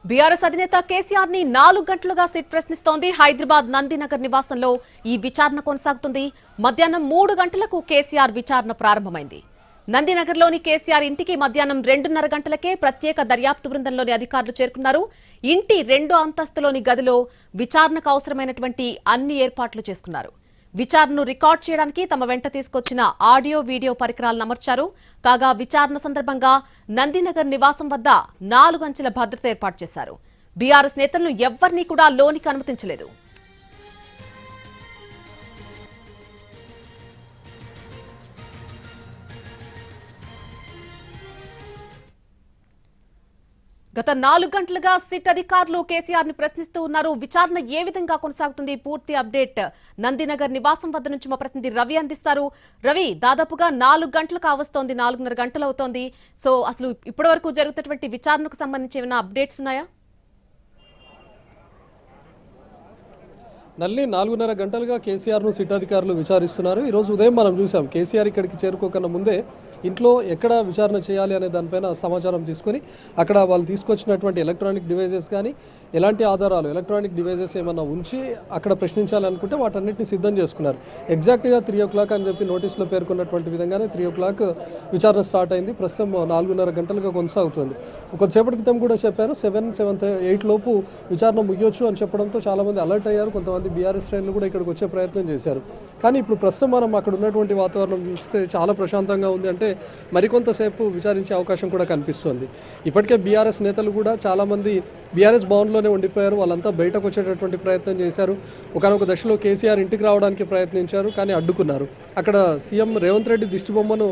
BRS అధినేత కేసీఆర్ ని 4 గంటలుగా SIT ప్రశ్నిస్తోంది. Hyderabad Nandinagar నివాసంలో ఈ విచారణ కొనసాగుతుంది. మధ్యాహ్నం 3 గంటలకు కేసీఆర్ విచారణ ప్రారంభమైంది. నందినగర్లోని కేసీఆర్ ఇంటికి మధ్యాహ్నం 2:30 గంటలకే ప్రత్యేక దర్యాప్తు బృందంలోని అధికారులు చేరుకున్నారు. ఇంటి 2వ అంతస్తులోని గదిలో విచారణకు అవసరమైనటువంటి అన్ని ఏర్పాట్లు చేసుకున్నారు. విచారణను రికార్డ్ చేయడానికి తమ వెంట తీసుకొచ్చిన ఆడియో వీడియో పరికరాలను అమర్చారు. కాగా విచారణ సందర్భంగా నందినగర్ నివాసం వద్ద 4 అంచెల భద్రత ఏర్పాటు చేశారు. బీఆర్ఎస్ నేతలను ఎవ్వరినీ కూడా లోనికి అనుమతించలేదు. గత 4 గంటలుగా సిట్ అధికారులు కేసీఆర్ ని ప్రశ్నిస్తూ ఉన్నారు. విచారణ ఏ విధంగా కొనసాగుతుంది? పూర్తి అప్డేట్ నందినగర్ నివాసం వద్ద నుంచి మా ప్రతినిధి రవి అందిస్తారు. రవి, దాదాపుగా 4 గంటలు కావస్తోంది, 4:30 గంటలు అవుతోంది. సో అసలు ఇప్పటి వరకు జరుగుతున్నటువంటి విచారణకు సంబంధించి ఏమైనా అప్డేట్స్ ఉన్నాయా? నల్లి 4:30 గంటలుగా కేసీఆర్ను సిట్ అధికారులు విచారిస్తున్నారు. ఈరోజు ఉదయం మనం చూసాం కేసీఆర్ ఇక్కడికి చేరుకోకన్నా ముందే ఇంట్లో ఎక్కడ విచారణ చేయాలి అనే దానిపైన సమాచారం తీసుకొని అక్కడ వాళ్ళు తీసుకొచ్చినటువంటి ఎలక్ట్రానిక్ డివైజెస్ కానీ ఎలాంటి ఆధారాలు ఎలక్ట్రానిక్ డివైజెస్ ఏమన్నా ఉంచి అక్కడ ప్రశ్నించాలనుకుంటే వాటన్నిటిని సిద్ధం చేసుకున్నారు. ఎగ్జాక్ట్గా 3 o'clock అని చెప్పి నోటీసులో పేర్కొన్నటువంటి విధంగానే 3 o'clock విచారణ స్టార్ట్ అయింది. ప్రస్తుతం 4:30 గంటలుగా కొనసాగుతుంది. కొద్దిసేపటి క్రితం కూడా చెప్పారు 7-8 లోపు విచారణ ముగియొచ్చు అని చెప్పడంతో చాలామంది అలర్ట్ అయ్యారు. కొంతమంది బీఆర్ఎస్ శ్రేణులు కూడా ఇక్కడికి వచ్చే ప్రయత్నం చేశారు. కానీ ఇప్పుడు ప్రస్తుతం మనం అక్కడ ఉన్నటువంటి వాతావరణం చూస్తే చాలా ప్రశాంతంగా ఉంది. అంటే మరికొంతసేపు విచారించే అవకాశం కూడా కనిపిస్తుంది. ఇప్పటికే బీఆర్ఎస్ నేతలు కూడా చాలామంది బీఆర్ఎస్ భవన్లోనే ఉండిపోయారు. వాళ్ళంతా బయటకు వచ్చేటటువంటి ప్రయత్నం చేశారు. ఒకనొక దశలో కేసీఆర్ ఇంటికి రావడానికి ప్రయత్నించారు, కానీ అడ్డుకున్నారు. అక్కడ సీఎం రేవంత్ రెడ్డి దిష్టిబొమ్మను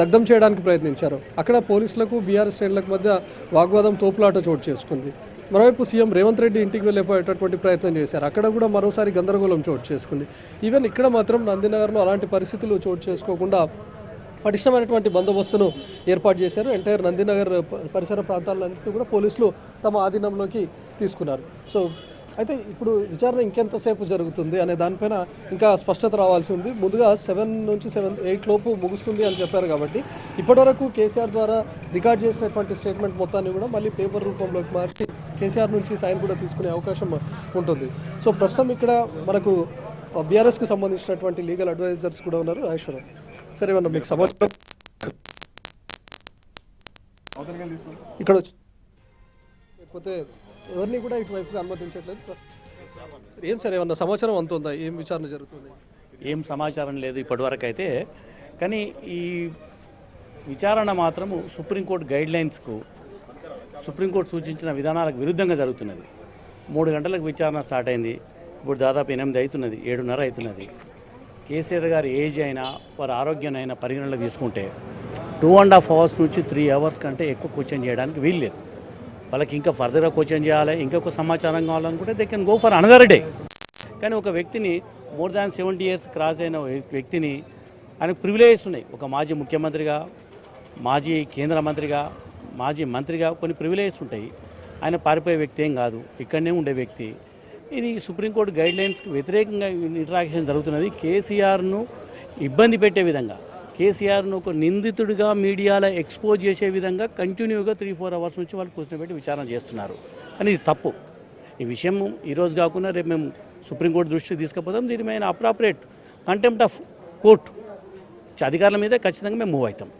దగ్ధం చేయడానికి ప్రయత్నించారు. అక్కడ పోలీసులకు బీఆర్ఎస్ శ్రేణులకు మధ్య వాగ్వాదం, తోపులాట చోటు చేసుకుంది. మరోవైపు సీఎం రేవంత్ రెడ్డి ఇంటికి వెళ్ళిపోయేటటువంటి ప్రయత్నం చేశారు. అక్కడ కూడా మరోసారి గందరగోళం చోటు చేసుకుంది. ఈవెన్ ఇక్కడ మాత్రం నందినగర్లో అలాంటి పరిస్థితులు చోటు చేసుకోకుండా పటిష్టమైనటువంటి బందోబస్తును ఏర్పాటు చేశారు. ఎంటైర్ నందినగర్ పరిసర ప్రాంతాలన్నింటినీ కూడా పోలీసులు తమ ఆధీనంలోకి తీసుకున్నారు. సో అయితే ఇప్పుడు విచారణ ఇంకెంతసేపు జరుగుతుంది అనే దానిపైన ఇంకా స్పష్టత రావాల్సి ఉంది. ముందుగా 7 నుంచి 8 లోపు ముగుస్తుంది అని చెప్పారు. కాబట్టి ఇప్పటివరకు కేసీఆర్ ద్వారా రికార్డ్ చేసినటువంటి స్టేట్మెంట్ మొత్తాన్ని కూడా మళ్ళీ పేపర్ రూపంలోకి మార్చి కేసీఆర్ నుంచి సైన్ కూడా తీసుకునే అవకాశం ఉంటుంది. సో ప్రస్తుతం ఇక్కడ మనకు బీఆర్ఎస్కి సంబంధించినటువంటి లీగల్ అడ్వైజర్స్ కూడా ఉన్నారు. ఐశ్వర్య, సరే ఏమన్నా మీకు సమాచారం ఇక్కడ లేకపోతే ఎవరిని కూడా ఇటువైపుగా అనుమతించట్లేదు. ఏం సరే ఏమన్నా సమాచారం అంత ఉందా? ఏం విచారణ జరుగుతుంది? ఏం సమాచారం లేదు ఇప్పటివరకు అయితే. కానీ ఈ విచారణ మాత్రము సుప్రీంకోర్టు గైడ్లైన్స్కు సుప్రీంకోర్టు సూచించిన విధానాలకు విరుద్ధంగా జరుగుతున్నది. 3 గంటలకు విచారణ స్టార్ట్ అయింది. ఇప్పుడు దాదాపు 8 అవుతున్నది, 7:30 అవుతున్నది. కేసీఆర్ గారి ఏజ్ అయినా వారి ఆరోగ్యాన్ని పరిగణనలోకి తీసుకుంటే 2.5 hours నుంచి 3 hours కంటే ఎక్కువ క్వశ్చన్ చేయడానికి వీల్లేదు. వాళ్ళకి ఇంకా ఫర్దర్గా క్వశ్చన్ చేయాలి, ఇంకొక సమాచారం కావాలనుకుంటే they can go for another day. కానీ ఒక వ్యక్తిని మోర్ దాన్ 70 years క్రాస్ అయిన వ్యక్తిని ఆయనకు ప్రివిలేజెస్ ఉన్నాయి. ఒక మాజీ ముఖ్యమంత్రిగా, మాజీ కేంద్ర మంత్రిగా, మాజీ మంత్రిగా కొన్ని ప్రివిలేజెస్ ఉంటాయి. ఆయన పారిపోయే వ్యక్తి ఏం కాదు, ఇక్కడనే ఉండే వ్యక్తి. ఇది సుప్రీంకోర్టు గైడ్లైన్స్కి వ్యతిరేకంగా ఇంటరాక్షన్ జరుగుతున్నది. కేసీఆర్ను ఇబ్బంది పెట్టే విధంగా, కేసీఆర్ను ఒక నిందితుడిగా మీడియాలో ఎక్స్పోజ్ చేసే విధంగా కంటిన్యూగా 3-4 hours నుంచి వాళ్ళు కూర్చోబెట్టి విచారణ చేస్తున్నారు. కానీ ఇది తప్పు. ఈ విషయం ఈరోజు కాకుండా రేపు మేము సుప్రీంకోర్టు దృష్టికి తీసుకుపోతాం. దీని మీద అప్రాపరేట్ కంటెంప్ట్ ఆఫ్ కోర్టు అధికారుల మీద ఖచ్చితంగా మేము మూవ్ అవుతాం.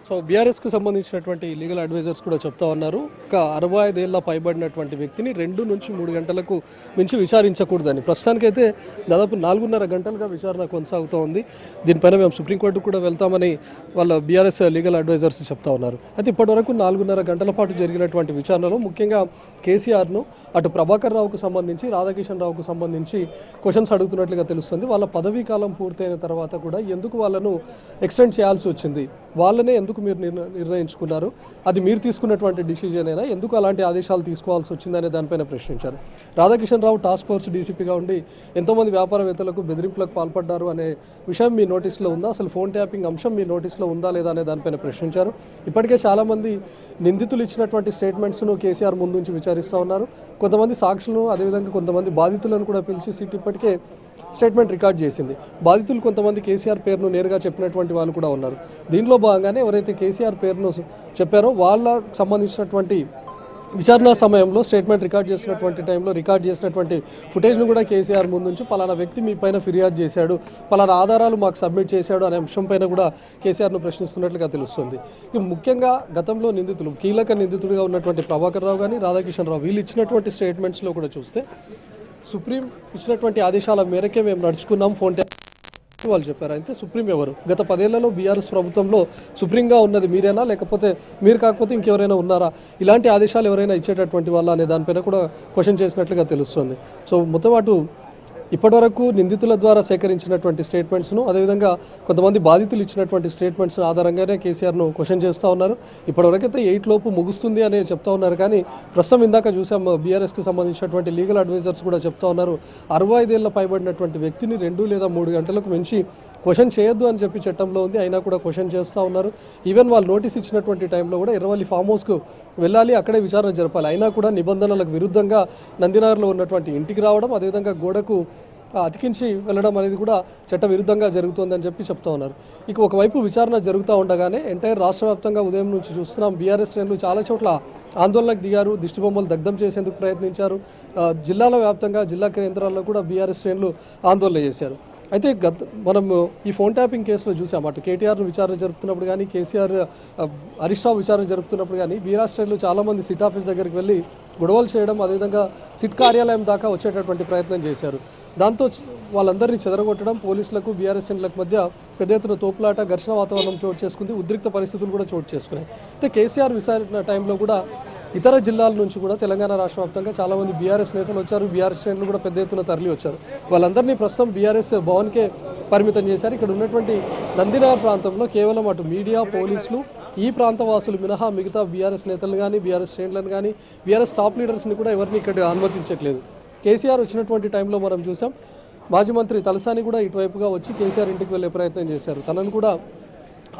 సో బీఆర్ఎస్కు సంబంధించినటువంటి లీగల్ అడ్వైజర్స్ కూడా చెప్తా ఉన్నారు, ఒక 65 ఏళ్ళ పైబడినటువంటి వ్యక్తిని 2 నుంచి 3 గంటలకు మించి విచారించకూడదని. ప్రస్తుతానికైతే దాదాపు 4:30 గంటలుగా విచారణ కొనసాగుతూ ఉంది. దీనిపైన మేము సుప్రీంకోర్టుకు కూడా వెళ్తామని వాళ్ళ బీఆర్ఎస్ లీగల్ అడ్వైజర్స్ చెప్తా ఉన్నారు. అయితే ఇప్పటివరకు 4:30 గంటల పాటు జరిగినటువంటి విచారణలో ముఖ్యంగా కేసీఆర్ను అటు ప్రభాకర్ రావుకు సంబంధించి, రాధాకిషన్ రావుకు సంబంధించి క్వశ్చన్స్ అడుగుతున్నట్లుగా తెలుస్తుంది. వాళ్ళ పదవీ కాలం పూర్తయిన తర్వాత కూడా ఎందుకు వాళ్ళను ఎక్స్టెండ్ చేయాల్సి వచ్చింది, వాళ్ళనే ఎందుకు మీరు నిర్ణయించుకున్నారు, అది మీరు తీసుకున్నటువంటి డిసిజన్ అయినా, ఎందుకు అలాంటి ఆదేశాలు తీసుకోవాల్సి వచ్చిందనే దానిపైన ప్రశ్నించారు. రాధాకిషన్ రావు టాస్క్ ఫోర్స్ డీసీపీగా ఉండి ఎంతోమంది వ్యాపారవేత్తలకు బెదిరింపులకు పాల్పడ్డారు అనే విషయం మీ నోటీసులో ఉందా, అసలు ఫోన్ ట్యాపింగ్ అంశం మీ నోటీసులో ఉందా లేదా అనే దానిపైన ప్రశ్నించారు. ఇప్పటికే చాలామంది నిందితులు ఇచ్చినటువంటి స్టేట్మెంట్స్ను కేసీఆర్ ముందుంచి విచారిస్తూ ఉన్నారు. కొంతమంది సాక్షులను, అదేవిధంగా కొంతమంది బాధితులను కూడా పిలిచి సిట్ ఇప్పటికే స్టేట్మెంట్ రికార్డ్ చేసింది. బాధితులు కొంతమంది కేసీఆర్ పేరును నేరుగా చెప్పినటువంటి వాళ్ళు కూడా ఉన్నారు. దీనిలో భాగంగానే ఎవరైతే కేసీఆర్ పేరును చెప్పారో వాళ్ళకు సంబంధించినటువంటి విచారణ సమయంలో స్టేట్మెంట్ రికార్డ్ చేసినటువంటి టైంలో రికార్డ్ చేసినటువంటి ఫుటేజ్ను కూడా కేసీఆర్ ముందుంచి పలానా వ్యక్తి మీ పైన ఫిర్యాదు చేశాడు, పలానా ఆధారాలు మాకు సబ్మిట్ చేశాడు అనే అంశం పైన కూడా కేసీఆర్ను ప్రశ్నిస్తున్నట్లుగా తెలుస్తుంది. ఇక ముఖ్యంగా గతంలో నిందితులు కీలక నిందితుడిగా ఉన్నటువంటి ప్రభాకర్ రావు కానీ రాధాకిషన్ రావు వీళ్ళు ఇచ్చినటువంటి స్టేట్మెంట్స్లో కూడా చూస్తే సుప్రీం ఇచ్చినటువంటి ఆదేశాల మేరకే మేము నడుచుకున్నాం ఫోన్ ట్యాప్ వాళ్ళు చెప్పారు. అయితే సుప్రీం ఎవరు? గత 10 ఏళ్లలో బీఆర్ఎస్ ప్రభుత్వంలో సుప్రీంగా ఉన్నది మీరేనా, లేకపోతే మీరు కాకపోతే ఇంకెవరైనా ఉన్నారా? ఇలాంటి ఆదేశాలు ఎవరైనా ఇచ్చేటటువంటి వాళ్ళ అనే దానిపైన కూడా క్వశ్చన్ చేసినట్లుగా తెలుస్తుంది. సో మొత్తం అటు ఇప్పటివరకు నిందితుల ద్వారా సేకరించినటువంటి స్టేట్మెంట్స్ను అదేవిధంగా కొంతమంది బాధితులు ఇచ్చినటువంటి స్టేట్మెంట్స్ ఆధారంగానే కేసీఆర్ను క్వశ్చన్ చేస్తూ ఉన్నారు. ఇప్పటివరకైతే 8 లోపు ముగుస్తుంది అని చెప్తా ఉన్నారు. కానీ ప్రస్తుతం ఇందాక చూసాం బీఆర్ఎస్కి సంబంధించినటువంటి లీగల్ అడ్వైజర్స్ కూడా చెప్తా ఉన్నారు 65 ఏళ్ల పైబడినటువంటి వ్యక్తిని 2 లేదా 3 గంటలకు మించి క్వశ్చన్ చేయొద్దు అని చెప్పి చట్టంలో ఉంది. అయినా కూడా క్వశ్చన్ చేస్తూ ఉన్నారు. ఈవెన్ వాళ్ళు నోటీస్ ఇచ్చినటువంటి టైంలో కూడా ఎర్రవల్లి ఫామ్ హౌస్కు వెళ్ళాలి, అక్కడే విచారణ జరపాలి. అయినా కూడా నిబంధనలకు విరుద్ధంగా నందినగర్లో ఉన్నటువంటి ఇంటికి రావడం, అదేవిధంగా గోడకు అతికించి వెళ్ళడం అనేది కూడా చట్ట విరుద్ధంగా జరుగుతుందని చెప్పి చెప్తా ఉన్నారు. ఇక ఒకవైపు విచారణ జరుగుతూ ఉండగానే ఎంటైర్ రాష్ట్ర వ్యాప్తంగా ఉదయం నుంచి చూస్తున్నాం బీఆర్ఎస్ శ్రేణులు చాలా చోట్ల ఆందోళనకు దిగారు, దిష్టిబొమ్మలు దగ్ధం చేసేందుకు ప్రయత్నించారు. జిల్లాల వ్యాప్తంగా జిల్లా కేంద్రాల్లో కూడా బీఆర్ఎస్ శ్రేణులు ఆందోళన చేశారు. అయితే మనం ఈ ఫోన్ ట్యాపింగ్ కేసులో చూసాం, అటు కేటీఆర్ను విచారణ జరుపుతున్నప్పుడు కానీ కేసీఆర్ హరీష్ రావు విచారణ జరుపుతున్నప్పుడు కానీ బీఆర్ఎస్ శ్రేణులు చాలామంది సిట్ ఆఫీస్ దగ్గరికి వెళ్ళి గొడవలు చేయడం, అదేవిధంగా సిట్ కార్యాలయం దాకా వచ్చేటటువంటి ప్రయత్నం చేశారు. దాంతో వాళ్ళందరినీ చెదరగొట్టడం, పోలీసులకు బీఆర్ఎస్ శ్రేణులకు మధ్య పెద్ద ఎత్తున తోపులాట, ఘర్షణ వాతావరణం చోటు చేసుకుంది. ఉద్రిక్త పరిస్థితులు కూడా చోటు చేసుకున్నాయి. అయితే కేసీఆర్ విచారణ టైంలో కూడా ఇతర జిల్లాల నుంచి కూడా తెలంగాణ రాష్ట్ర వ్యాప్తంగా చాలామంది బీఆర్ఎస్ నేతలు వచ్చారు. బీఆర్ఎస్ శ్రేణులు కూడా పెద్ద ఎత్తున తరలి వచ్చారు. వాళ్ళందరినీ ప్రస్తుతం బీఆర్ఎస్ భవన్కే పరిమితం చేశారు. ఇక్కడ ఉన్నటువంటి నందినగర్ ప్రాంతంలో కేవలం అటు మీడియా, పోలీసులు, ఈ ప్రాంత వాసులు మినహా మిగతా బీఆర్ఎస్ నేతలు కానీ బీఆర్ఎస్ శ్రేణులను కానీ బీఆర్ఎస్ టాప్ లీడర్స్ని కూడా ఎవరిని ఇక్కడ అనుమతించట్లేదు. కేసీఆర్ వచ్చినటువంటి టైంలో మనం చూసాం మాజీ మంత్రి తలసాని కూడా ఇటువైపుగా వచ్చి కేసీఆర్ ఇంటికి వెళ్ళే ప్రయత్నం చేశారు. తనను కూడా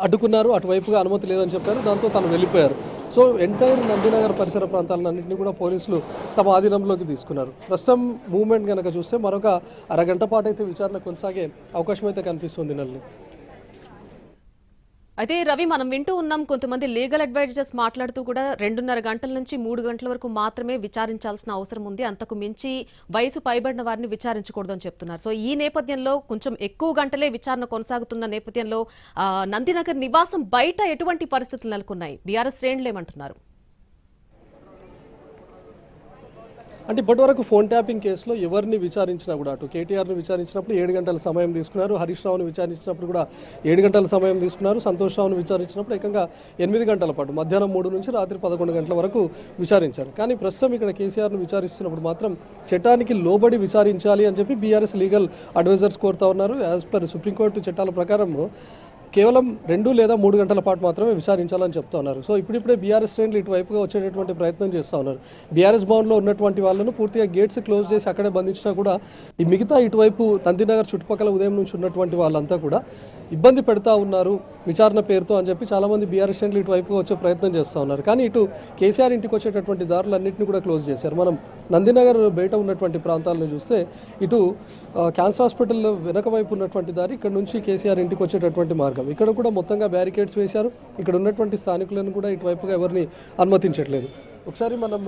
అడ్డుకున్నారు, అటువైపుగా అనుమతి లేదని చెప్పారు. దాంతో తను వెళ్ళిపోయారు. సో ఎంటైర్ నందినగర్ పరిసర ప్రాంతాలన్నింటినీ కూడా పోలీసులు తమ ఆధీనంలోకి తీసుకున్నారు. ప్రస్తుతం మూవ్మెంట్ కనుక చూస్తే మరొక అరగంట పాటు అయితే విచారణ కొనసాగే అవకాశం అయితే కనిపిస్తుంది. నల్లి అయితే రవి, మనం వింటూ ఉన్నాం కొంతమంది లీగల్ అడ్వైజర్స్ మాట్లాడుతూ కూడా 2.5 గంటల నుంచి 3 గంటల వరకు మాత్రమే విచారించాల్సిన అవసరం ఉంది, అంతకు మించి వయసు పైబడిన వారిని విచారించకూడదని చెప్తున్నారు. సో ఈ నేపథ్యంలో కొంచెం ఎక్కువ గంటలే విచారణ కొనసాగుతున్న నేపథ్యంలో నందినగర్ నివాసం బయట ఎటువంటి పరిస్థితులు నెలకొన్నాయి? బీఆర్ఎస్ శ్రేణులు ఏమంటున్నారు? అంటే ఇప్పటివరకు ఫోన్ ట్యాపింగ్ కేసులో ఎవరిని విచారించినా కూడా అటు కేటీఆర్ను విచారించినప్పుడు 7 గంటల సమయం తీసుకున్నారు, హరీష్ రావును విచారించినప్పుడు కూడా 7 గంటల సమయం తీసుకున్నారు, సంతోష్ రావును విచారించినప్పుడు ఏకంగా 8 గంటల పాటు మధ్యాహ్నం 3 నుంచి రాత్రి 11 గంటల వరకు విచారించారు. కానీ ప్రస్తుతం ఇక్కడ కేసీఆర్ను విచారిస్తున్నప్పుడు మాత్రం చట్టానికి లోబడి విచారించాలి అని చెప్పి బీఆర్ఎస్ లీగల్ అడ్వైజర్స్ కోరుతా ఉన్నారు. యాజ్ పర్ సుప్రీంకోర్టు చట్టాల ప్రకారం కేవలం 2 లేదా 3 గంటల పాటు మాత్రమే విచారించాలని చెప్తా ఉన్నారు. సో ఇప్పుడిప్పుడే బీఆర్ఎస్ శ్రేణులు ఇటువైపుగా వచ్చేటటువంటి ప్రయత్నం చేస్తూ ఉన్నారు. బీఆర్ఎస్ భవన్లో ఉన్నటువంటి వాళ్ళను పూర్తిగా గేట్స్ క్లోజ్ చేసి అక్కడే బంధించినా కూడా ఈ మిగతా ఇటువైపు నందినగర్ చుట్టుపక్కల ఉదయం నుంచి ఉన్నటువంటి వాళ్ళంతా కూడా ఇబ్బంది పెడతా ఉన్నారు విచారణ పేరుతో అని చెప్పి చాలామంది బీఆర్ఎస్ శ్రేణులు ఇటువైపుగా వచ్చే ప్రయత్నం చేస్తూ ఉన్నారు. కానీ ఇటు కేసీఆర్ ఇంటికి వచ్చేటటువంటి దారులన్నింటినీ కూడా క్లోజ్ చేశారు. మనం నందినగర్ బయట ఉన్నటువంటి ప్రాంతాలను చూస్తే ఇటు క్యాన్సర్ హాస్పిటల్ వెనక వైపు ఉన్నటువంటి దారి, ఇక్కడ నుంచి కేసీఆర్ ఇంటికి వచ్చేటటువంటి మార్గం, ఇక్కడ కూడా మొత్తంగా బ్యారికేడ్స్ వేశారు. ఇక్కడ ఉన్నటువంటి స్థానికులను కూడా ఇటువైపుగా ఎవరిని అనుమతించట్లేదు. ఒకసారి మనం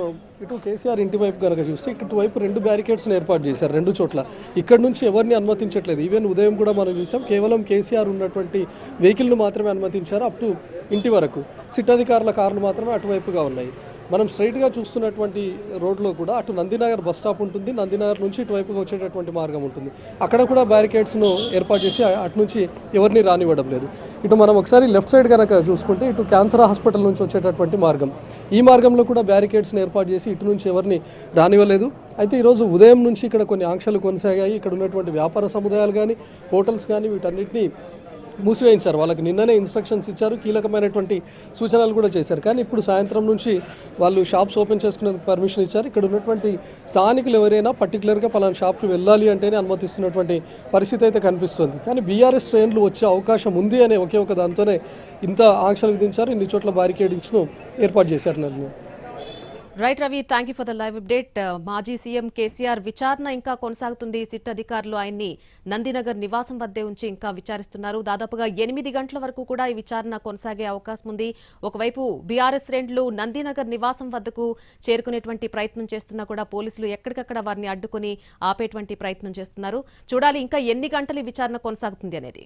ఇటు కేసీఆర్ ఇంటి వైపు కనుక చూస్తే ఇటువైపు 2 బ్యారికేడ్స్ని ఏర్పాటు చేశారు 2 చోట్ల. ఇక్కడ నుంచి ఎవరిని అనుమతించట్లేదు. ఈవెన్ ఉదయం కూడా మనం చూసాం కేవలం కేసీఆర్ ఉన్నటువంటి వెహికల్ను మాత్రమే అనుమతించారు అప్ టు ఇంటి వరకు. సిట్ అధికారుల కార్లు మాత్రమే అటువైపుగా ఉన్నాయి. మనం స్ట్రైట్గా చూస్తున్నటువంటి రోడ్లో కూడా అటు నందినగర్ బస్ స్టాప్ ఉంటుంది, నందినగర్ నుంచి ఇటువైపుగా వచ్చేటటువంటి మార్గం ఉంటుంది. అక్కడ కూడా బ్యారికేడ్స్ను ఏర్పాటు చేసి అటు నుంచి ఎవరిని రానివ్వడం లేదు. ఇటు మనం ఒకసారి లెఫ్ట్ సైడ్ కనుక చూసుకుంటే ఇటు క్యాన్సర్ హాస్పిటల్ నుంచి వచ్చేటటువంటి మార్గం, ఈ మార్గంలో కూడా బ్యారికేడ్స్ని ఏర్పాటు చేసి ఇటు నుంచి ఎవరిని రానివ్వలేదు. అయితే ఈరోజు ఉదయం నుంచి ఇక్కడ కొన్ని ఆంక్షలు కొనసాగాయి. ఇక్కడ ఉన్నటువంటి వ్యాపార సముదాయాలు కానీ హోటల్స్ కానీ వీటన్నిటిని మూసివేయించారు. వాళ్ళకి నిన్ననే ఇన్స్ట్రక్షన్స్ ఇచ్చారు, కీలకమైనటువంటి సూచనలు కూడా చేశారు. కానీ ఇప్పుడు సాయంత్రం నుంచి వాళ్ళు షాప్స్ ఓపెన్ చేసుకునేందుకు పర్మిషన్ ఇచ్చారు. ఇక్కడ ఉన్నటువంటి స్థానికులు ఎవరైనా పర్టికులర్గా పలానా షాప్కి వెళ్ళాలి అంటేనే అనుమతిస్తున్నటువంటి పరిస్థితి అయితే కనిపిస్తుంది. కానీ బీఆర్ఎస్ శ్రేణులు వచ్చే అవకాశం ఉంది అనే ఒకే ఒక దాంతోనే ఇంత ఆంక్షలు విధించారు, ఇన్ని చోట్ల బ్యారికేడింగ్స్ను ఏర్పాటు చేశారు. Right Ravi, thank you for the live update. మాజీ సీఎం కేసీఆర్ విచారణ ఇంకా కొనసాగుతుంది. సిట్ అధికారులు ఆయన్ని నందినగర్ నివాసం వద్దే ఉంచి ఇంకా విచారిస్తున్నారు. దాదాపుగా 8 గంటల వరకు కూడా ఈ విచారణ కొనసాగే అవకాశం ఉంది. ఒకవైపు బీఆర్ఎస్ శ్రేణులు నందినగర్ నివాసం వద్దకు చేరుకునేటువంటి ప్రయత్నం చేస్తున్నా కూడా పోలీసులు ఎక్కడికక్కడ వారిని అడ్డుకుని ఆపేటువంటి ప్రయత్నం చేస్తున్నారు. చూడాలి ఇంకా ఎన్ని గంటలు ఈ విచారణ కొనసాగుతుంది అనేది.